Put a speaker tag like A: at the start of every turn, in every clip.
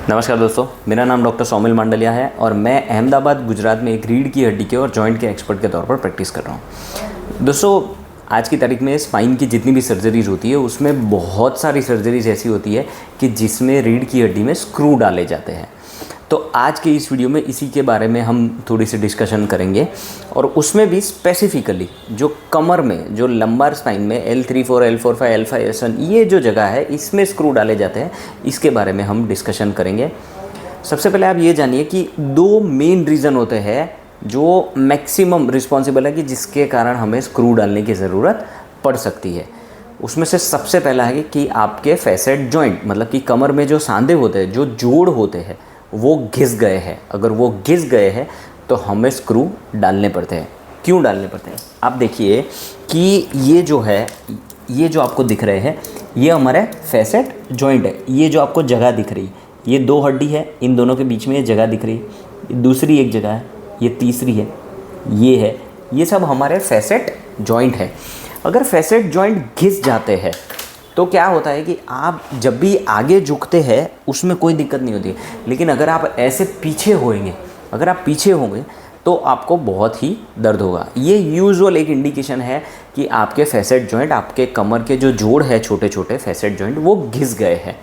A: नमस्कार दोस्तों, मेरा नाम डॉक्टर सौमिल मांडलिया है और मैं अहमदाबाद गुजरात में एक रीढ़ की हड्डी के और जॉइंट के एक्सपर्ट के तौर पर प्रैक्टिस कर रहा हूँ। दोस्तों, आज की तारीख में स्पाइन की जितनी भी सर्जरीज होती है उसमें बहुत सारी सर्जरीज ऐसी होती है कि जिसमें रीढ़ की हड्डी में स्क्रू डाले जाते हैं। तो आज के इस वीडियो में इसी के बारे में हम थोड़ी सी डिस्कशन करेंगे और उसमें भी स्पेसिफिकली जो कमर में, जो लंबार स्पाइन में L3, 4, L4, 5, L5, S1 ये जो जगह है इसमें स्क्रू डाले जाते हैं, इसके बारे में हम डिस्कशन करेंगे। सबसे पहले आप ये जानिए कि दो मेन रीज़न होते हैं जो मैक्सिमम रिस्पॉन्सिबल है कि जिसके कारण हमें स्क्रू डालने की ज़रूरत पड़ सकती है। उसमें से सबसे पहला है कि आपके फैसेट जॉइंट, मतलब कि कमर में जो सांधे होते हैं, जो जोड़ होते हैं, वो घिस गए हैं। अगर वो घिस गए हैं तो हमें स्क्रू डालने पड़ते हैं। क्यों डालने पड़ते हैं? आप देखिए कि ये जो है, ये जो आपको दिख रहे हैं, ये हमारे फैसेट जॉइंट है। ये जो आपको जगह दिख रही है, ये दो हड्डी है, इन दोनों के बीच में ये जगह दिख रही है। दूसरी एक जगह है, ये तीसरी है, ये है, ये सब हमारे फैसेट जॉइंट है। अगर फैसेट जॉइंट घिस जाते हैं तो क्या होता है कि आप जब भी आगे झुकते हैं उसमें कोई दिक्कत नहीं होती है, लेकिन अगर आप ऐसे पीछे होएंगे, अगर आप पीछे होंगे तो आपको बहुत ही दर्द होगा। ये यूजुअल एक इंडिकेशन है कि आपके फैसेट जॉइंट, आपके कमर के जो जोड़ है, छोटे छोटे फैसेट जॉइंट, वो घिस गए हैं।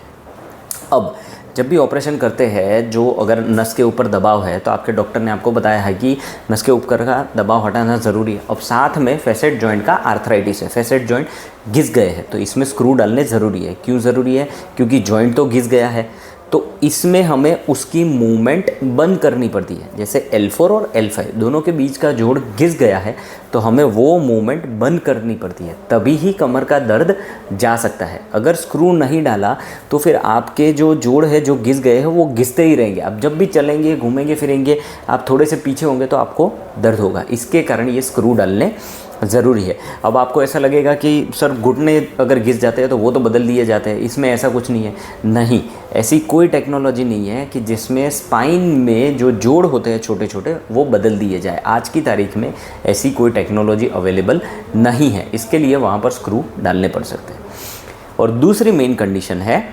A: अब जब भी ऑपरेशन करते हैं, जो अगर नस के ऊपर दबाव है तो आपके डॉक्टर ने आपको बताया है कि नस के ऊपर का दबाव हटाना ज़रूरी है। अब साथ में फैसेट जॉइंट का आर्थराइटिस है, फैसेट जॉइंट घिस गए हैं, तो इसमें स्क्रू डालने ज़रूरी है। क्यों ज़रूरी है? क्योंकि जॉइंट तो घिस गया है, तो इसमें हमें उसकी मूवमेंट बंद करनी पड़ती है। जैसे L4 और L5 दोनों के बीच का जोड़ घिस गया है तो हमें वो मूवमेंट बंद करनी पड़ती है, तभी ही कमर का दर्द जा सकता है। अगर स्क्रू नहीं डाला तो फिर आपके जो जोड़ है, जो घिस गए हैं, वो घिसते ही रहेंगे। आप जब भी चलेंगे, घूमेंगे फिरेंगे, आप थोड़े से पीछे होंगे तो आपको दर्द होगा। इसके कारण ये स्क्रू डालने ज़रूरी है। अब आपको ऐसा लगेगा कि सर घुटने अगर घिस जाते हैं तो वो तो बदल दिए जाते हैं, इसमें ऐसा कुछ नहीं है। नहीं, ऐसी कोई टेक्नोलॉजी नहीं है कि जिसमें स्पाइन में जो जोड़ होते हैं छोटे छोटे, वो बदल दिए जाए। आज की तारीख में ऐसी कोई टेक्नोलॉजी अवेलेबल नहीं है, इसके लिए वहाँ पर स्क्रू डालने पड़ सकते हैं। और दूसरी मेन कंडीशन है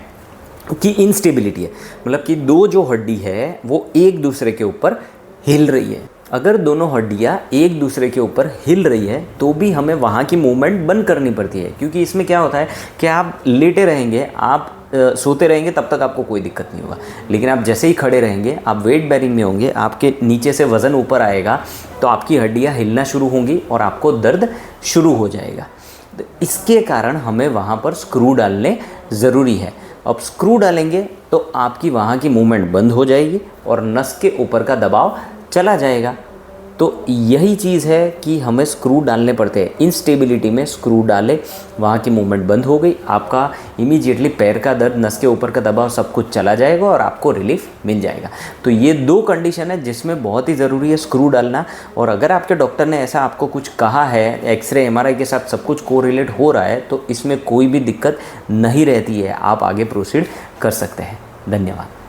A: कि इंस्टेबिलिटी है, मतलब कि दो जो हड्डी है वो एक दूसरे के ऊपर हिल रही है। अगर दोनों हड्डियाँ एक दूसरे के ऊपर हिल रही है तो भी हमें वहाँ की मूवमेंट बंद करनी पड़ती है, क्योंकि इसमें क्या होता है कि आप लेटे रहेंगे, आप सोते रहेंगे, तब तक आपको कोई दिक्कत नहीं होगा। लेकिन आप जैसे ही खड़े रहेंगे, आप वेट बेरिंग में होंगे, आपके नीचे से वज़न ऊपर आएगा तो आपकी हड्डियाँ हिलना शुरू होंगी और आपको दर्द शुरू हो जाएगा। तो इसके कारण हमें वहाँ पर स्क्रू डालने ज़रूरी है। अब स्क्रू डालेंगे तो आपकी वहाँ की मूवमेंट बंद हो जाएगी और नस के ऊपर का दबाव चला जाएगा। तो यही चीज़ है कि हमें स्क्रू डालने पड़ते हैं। इंस्टेबिलिटी में स्क्रू डाले, वहाँ की मूवमेंट बंद हो गई, आपका इमीडिएटली पैर का दर्द, नस के ऊपर का दबाव सब कुछ चला जाएगा और आपको रिलीफ मिल जाएगा। तो ये दो कंडीशन है जिसमें बहुत ही ज़रूरी है स्क्रू डालना। और अगर आपके डॉक्टर ने ऐसा आपको कुछ कहा है, एक्सरे MRI के साथ सब कुछ कोरिलेट हो रहा है, तो इसमें कोई भी दिक्कत नहीं रहती है, आप आगे प्रोसीड कर सकते हैं। धन्यवाद।